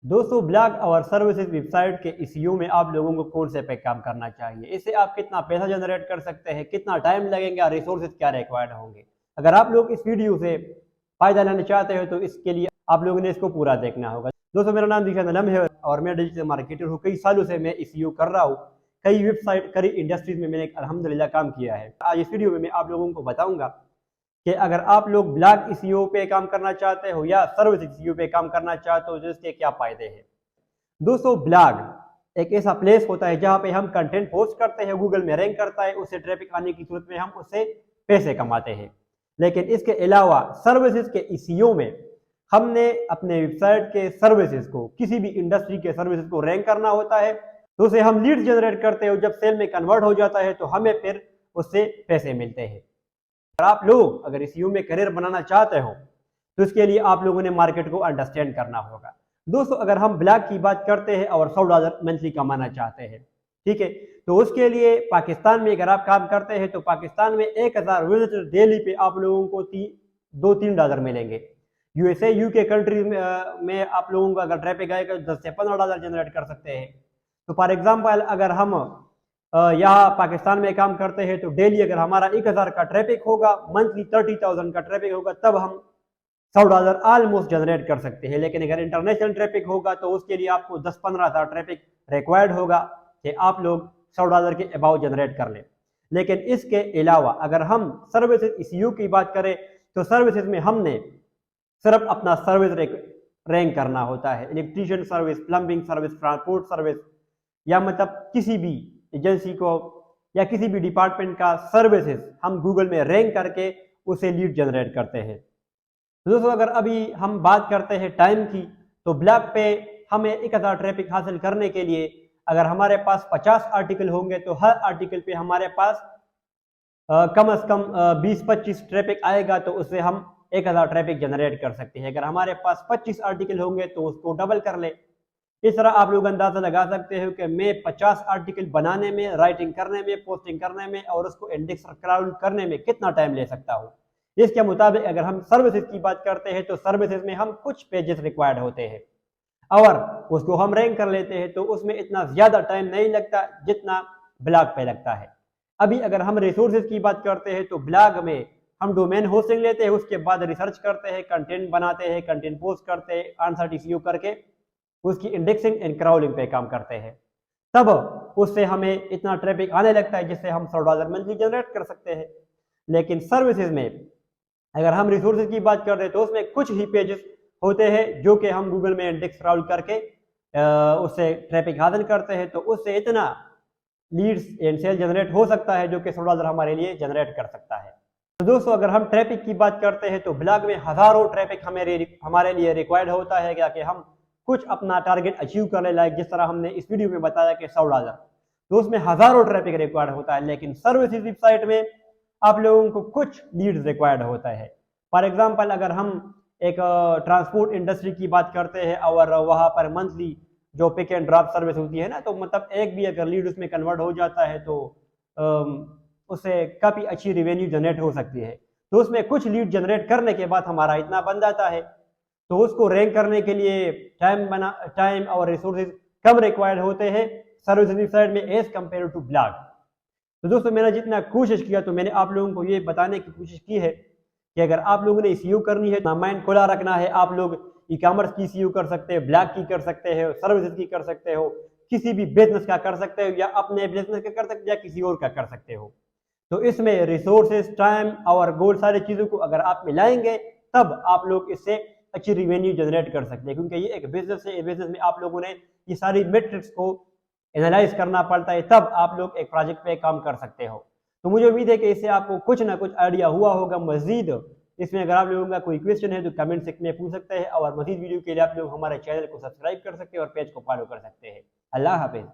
दोस्तों, ब्लॉग और services website के एसईओ में आप लोगों को कौन से पे काम करना चाहिए, इससे आप कितना पैसा जनरेट कर सकते हैं, कितना टाइम लगेगा और रिसोर्सेज क्या रिक्वायर्ड होंगे। अगर आप लोग इस वीडियो से फायदा लेना चाहते हो तो इसके लिए आप लोगों ने इसको पूरा देखना होगा। दोस्तों, मेरा नाम दिशान आलम है और मैं डिजिटल मार्केटर हूँ। कई सालों से मैं एसईओ कर रहा हूँ। कई वेबसाइट, कई इंडस्ट्रीज में मैंने अल्हम्दुलिल्लाह काम किया है। आज इस वीडियो में मैं आप लोगों को बताऊंगा कि अगर आप लोग ब्लॉग एसईओ पे काम करना चाहते हो या सर्विस एसईओ पे काम करना चाहते हो तो इसके क्या फायदे हैं। दोस्तों, ब्लॉग एक ऐसा प्लेस होता है जहां पे हम कंटेंट पोस्ट करते हैं, गूगल में रैंक करता है, उससे ट्रैफिक आने की सूरत में हम उससे पैसे कमाते हैं। लेकिन इसके अलावा सर्विसेज के एसईओ में हमने अपने वेबसाइट के सर्विसेज को, किसी भी इंडस्ट्री के सर्विसेज को रैंक करना होता है, तो उसे हम लीड जनरेट करते हो। जब सेल में कन्वर्ट हो जाता है तो हमें फिर उससे पैसे मिलते हैं। और आप लोग अगर एसईओ में करियर बनाना चाहते हो तो इसके लिए आप लोगों ने मार्केट को अंडरस्टैंड करना होगा। दोस्तों, अगर हम ब्लॉग की बात करते हैं और $100 मंथली कमाना चाहते हैं, ठीक है, तो उसके लिए पाकिस्तान में अगर आप काम करते हैं तो पाकिस्तान में 1000 विजिटर डेली पे आप लोगों को $2-3 मिलेंगे। यूएसए, यूके कंट्रीज में आप लोगों को अगर ट्रैफिक आएगा तो $10 से $15 जनरेट कर सकते हैं। तो फॉर एग्जाम्पल, अगर हम यहाँ पाकिस्तान में काम करते हैं तो डेली अगर हमारा 1000 का ट्रैफिक होगा, मंथली 30,000 का ट्रैफिक होगा, तब हम $100 ऑलमोस्ट जनरेट कर सकते हैं। लेकिन अगर इंटरनेशनल ट्रैफिक होगा तो उसके लिए आपको 10-15 हज़ार ट्रैफिक रिक्वायर्ड होगा कि आप लोग $100 के अबाउ जनरेट कर लें। लेकिन इसके अलावा अगर हम सर्विसेज एसईओ की बात करें तो सर्विसेज में हमने सिर्फ अपना सर्विस रैंक करना होता है। Electrician service, plumbing service, transport service, या मतलब किसी भी एजेंसी को या किसी भी डिपार्टमेंट का सर्विसेज हम गूगल में रैंक करके उसे लीड जनरेट करते हैं। दोस्तों, अगर अभी हम बात करते हैं टाइम की, तो ब्लॉग पे हमें 1000 ट्रैफिक हासिल करने के लिए अगर हमारे पास 50 आर्टिकल होंगे तो हर आर्टिकल पे हमारे पास कम से कम 20-25 ट्रैफिक आएगा, तो उससे हम 1000 ट्रैफिक जनरेट कर सकते हैं। अगर हमारे पास 25 आर्टिकल होंगे तो उसको डबल कर ले। इस तरह आप लोग अंदाजा लगा सकते हो कि मैं 50 आर्टिकल बनाने में, राइटिंग करने में, पोस्टिंग करने में और उसको इंडेक्स क्राउड करने में कितना टाइम ले सकता हूँ। इसके मुताबिक अगर हम सर्विसेज की बात करते हैं तो सर्विसेज में हम कुछ पेजेस रिक्वायर्ड होते हैं और उसको हम रैंक कर लेते हैं, तो उसमें इतना ज्यादा टाइम नहीं लगता जितना ब्लॉग पे लगता है। अभी अगर हम रिसोर्सेज की बात करते हैं तो ब्लॉग में हम डोमेन होस्टिंग लेते हैं, उसके बाद रिसर्च करते हैं, कंटेंट बनाते हैं, कंटेंट पोस्ट करते हैं, आंसर एसईओ करके उसकी इंडेक्सिंग एंड क्राउलिंग पे काम करते हैं। तब उससे हमें इतना ट्रैफिक आने लगता है जिससे हम $100 मंथली जनरेट कर सकते हैं। लेकिन सर्विसेज में अगर हम रिसोर्सेज की बात कर रहे हैं तो उसमें कुछ ही पेजेस होते हैं जो कि हम गूगल में इंडेक्स क्राउल करके उससे ट्रैफिक हासिल करते हैं, तो उससे इतना लीड्स एंड सेल जनरेट हो सकता है जो कि $100 हमारे लिए जनरेट कर सकता है। तो दोस्तों, अगर हम ट्रैफिक की बात करते हैं तो ब्लॉग में हजारों ट्रैफिक हमारे लिए रिक्वायर्ड होता है क्या कि हम कुछ अपना टारगेट अचीव कर ले। लाइक जिस तरह हमने इस वीडियो में बताया कि $100, तो उसमें हजारों ट्रैफिक रिक्वायर्ड होता है। लेकिन सर्विसेज वेबसाइट में आप लोगों को कुछ लीड्स रिक्वायर्ड होता है। फॉर एग्जांपल, अगर हम एक ट्रांसपोर्ट इंडस्ट्री की बात करते हैं और वहां पर मंथली जो पिक एंड ड्रॉप सर्विस होती है ना, तो मतलब एक भी अगर लीड उसमें कन्वर्ट हो जाता है तो उससे काफी अच्छी रेवेन्यू जनरेट हो सकती है। तो उसमें कुछ लीड जनरेट करने के बाद हमारा इतना बन जाता है, तो उसको रैंक करने के लिए टाइम और रिसोर्सेज कम रिक्वायर्ड होते हैं सर्विस वेबसाइट में एज कंपेयर टू ब्लॉग। तो दोस्तों, मैंने जितना कोशिश किया तो मैंने आप लोगों को ये बताने की कोशिश की है कि अगर आप लोगों ने एसईओ करनी है, माइंड खुला रखना है, आप लोग ई कॉमर्स की एसईओ कर सकते हो, ब्लॉग की कर सकते हो, सर्विसेज की कर सकते हो, किसी भी बिजनेस का कर सकते हो, या अपने बिजनेस का कर सकते हो या किसी और का कर सकते हो। तो इसमें रिसोर्सेज, टाइम और गोल, सारी चीजों को अगर आप मिलाएंगे तब आप लोग इससे अच्छी रेवेन्यू जनरेट कर सकते हैं, क्योंकि ये एक बिजनेस है। बिजनेस में आप लोगों ने ये सारी मेट्रिक्स को एनालाइज करना पड़ता है, तब आप लोग एक प्रोजेक्ट पे काम कर सकते हो। तो मुझे उम्मीद है कि इससे आपको कुछ ना कुछ आइडिया हुआ होगा। मजीद इसमें अगर आप लोगों का कोई क्वेश्चन है तो कमेंट सेक्शन में पूछ सकते हैं और मजीद वीडियो के लिए आप लोग हमारे चैनल को सब्सक्राइब कर सकते हैं और पेज को फॉलो कर सकते हैं। अल्लाह हाफिज।